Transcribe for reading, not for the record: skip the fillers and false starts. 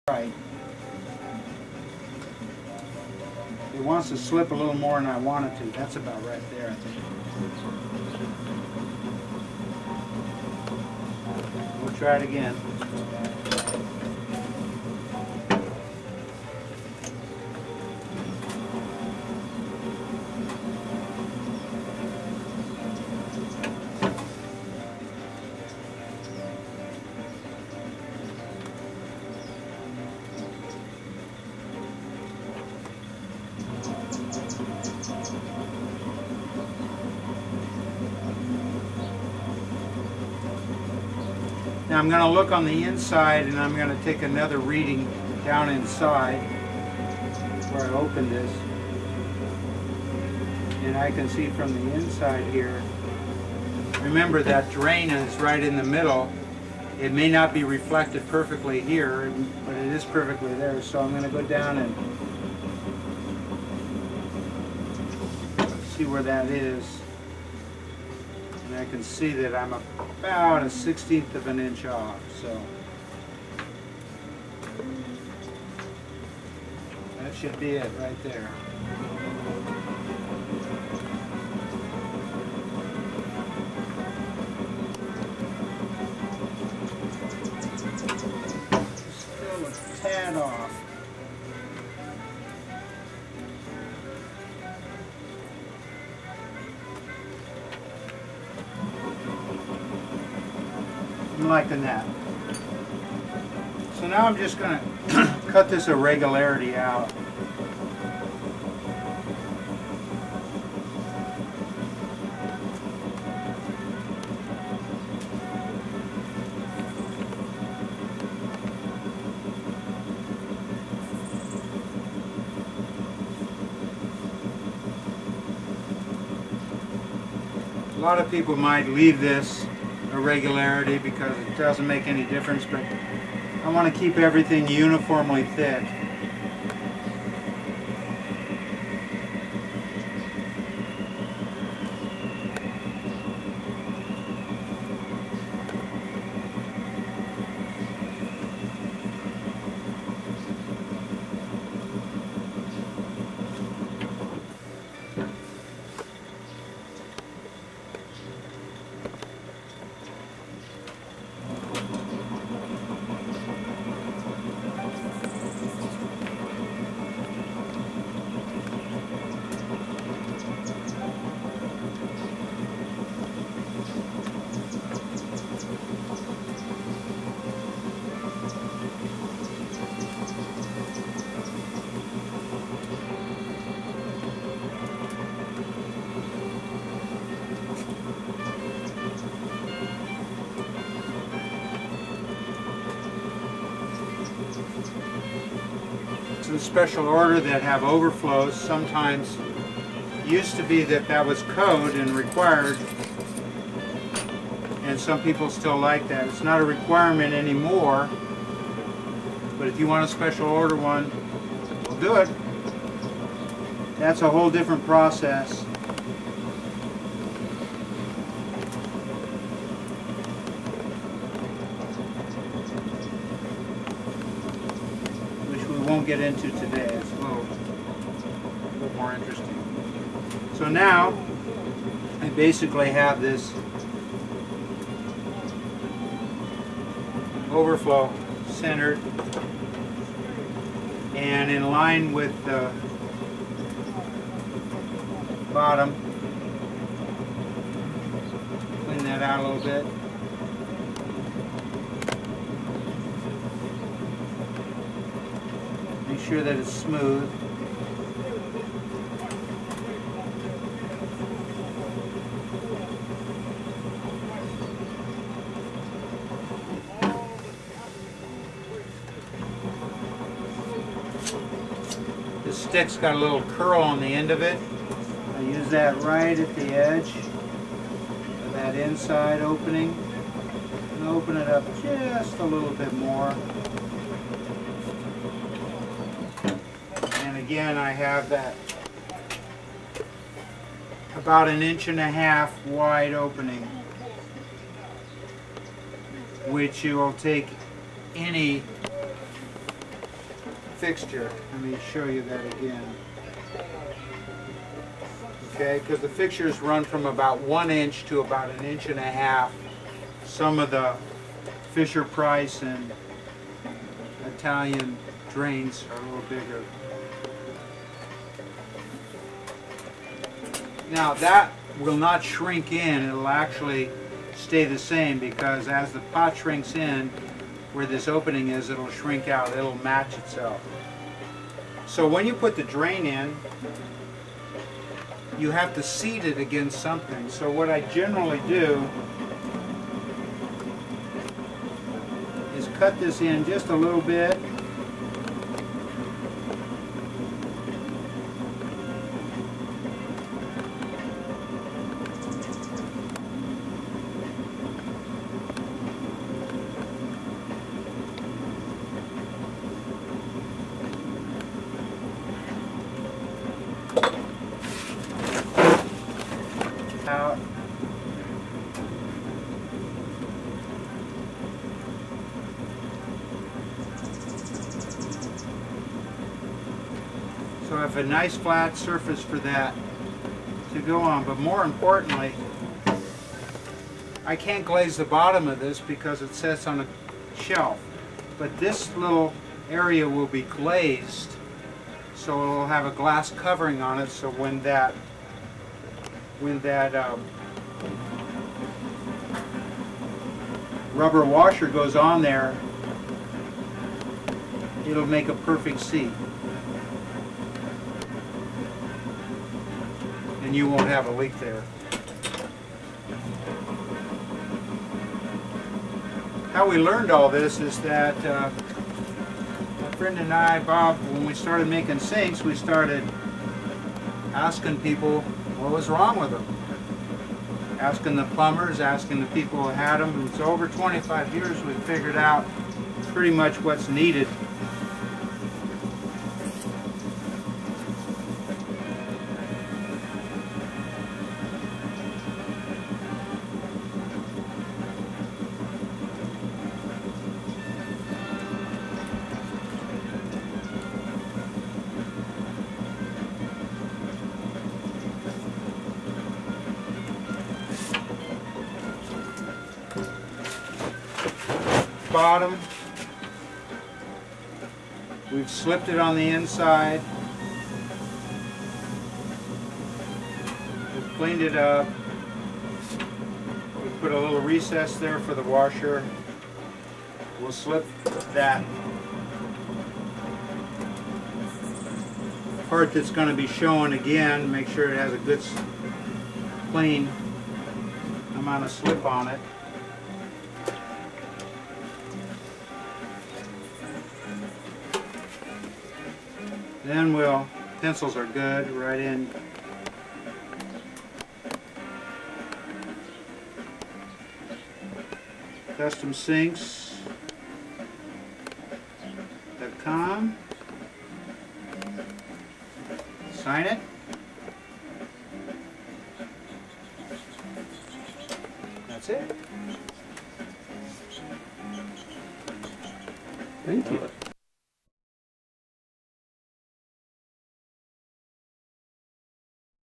right. It wants to slip a little more than I want it to. That's about right there, I think. We'll try it again. Now I'm going to look on the inside and I'm going to take another reading down inside where I opened this. And I can see from the inside here, remember that drain is right in the middle. It may not be reflected perfectly here, but it is perfectly there. So I'm going to go down and see where that is. And I can see that I'm about 1/16 of an inch off. So that should be it right there. Still a tad off. I'm liking that. So now I'm just going to cut this irregularity out. A lot of people might leave this irregularity because it doesn't make any difference, but I want to keep everything uniformly thick. In special order that have overflows, sometimes used to be that was code and required, and some people still like that. It's not a requirement anymore, but if you want a special order one, we'll do it. That's a whole different process. Won't get into today. It's a little more interesting. So now I basically have this overflow centered and in line with the bottom. Clean that out a little bit. Make sure that it's smooth. This stick's got a little curl on the end of it. I use that right at the edge of that inside opening and open it up just a little bit more. Again, I have that about 1.5 inch wide opening, which you will take any fixture. Let me show you that again. Okay, because the fixtures run from about 1 inch to about 1.5 inches. Some of the Fisher-Price and Italian drains are a little bigger. Now that will not shrink in, it'll actually stay the same, because as the pot shrinks in, where this opening is, it'll shrink out, it'll match itself. So when you put the drain in, you have to seat it against something. So what I generally do is cut this in just a little bit. Out. So I have a nice flat surface for that to go on, but more importantly, I can't glaze the bottom of this because it sits on a shelf, but this little area will be glazed, so it will have a glass covering on it, so when that rubber washer goes on there, it'll make a perfect seat. And you won't have a leak there. How we learned all this is that my friend and I, Bob, when we started making sinks, we started asking people what was wrong with them. Asking the plumbers, asking the people who had them. And so over 25 years we figured out pretty much what's needed. Bottom, we've slipped it on the inside, we've cleaned it up, we put a little recess there for the washer. We'll slip that part that's going to be shown again, make sure it has a good clean amount of slip on it. Then pencils are good, right in. CustomSinks.com. Sign it. That's it. Thank you.